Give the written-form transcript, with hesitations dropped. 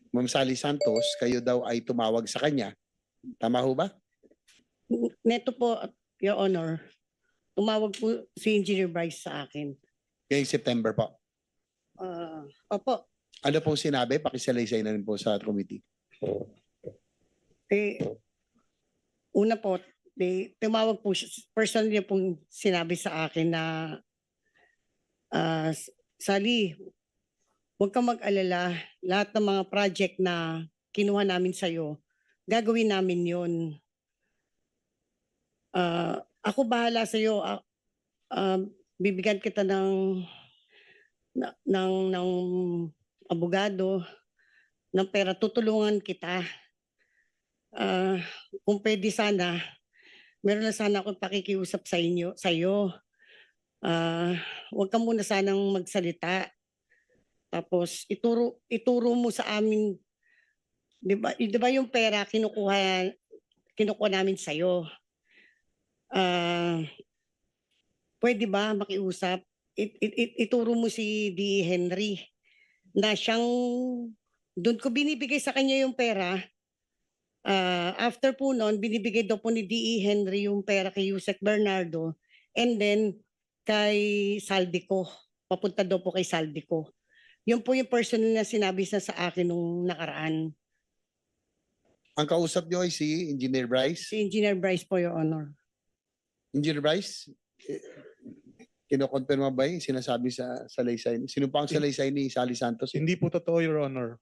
Ma'am Sally Santos, kayo daw ay tumawag sa kanya. Tama ho ba? Neto po, Your Honor, tumawag po si Engineer Bryce sa akin. Ngayong September po. Opo, Ano pong sinabi? Pakisalaysay na rin po sa committee. una po, tumawag po siya, personally niya pong sinabi sa akin na, Sally, huwag kang mag-alala, lahat ng mga project na kinuha namin sa'yo, gagawin namin yun. Ako bahala sa'yo, bibigyan kita ng abogado, ng pera, tutulungan kita. Kung pwede sana, meron na sana akong pakikiusap sa'yo. Huwag ka muna sanang magsalita. Tapos ituro mo sa amin, 'di ba yung pera kinukuha namin sa'yo. Pwede ba makiusap? Ituro mo si D. Henry na siyang doon ko binibigay sa kanya yung pera. After po noon, binibigay daw po ni D. Henry yung pera kay Yusek Bernardo and then kay Saldico. Papunta daw po kay Saldico. Yun po yung personal na sinabi sa akin nung nakaraan. Ang kausap niyo ay si Engineer Bryce. Si Engineer Bryce po, Your Honor. Engineer Bryce, kinokonfirma ba yung sinasabi sa salaysay? Sino pa ang salaysay ni Sally Santos? Hindi po totoo, Your Honor.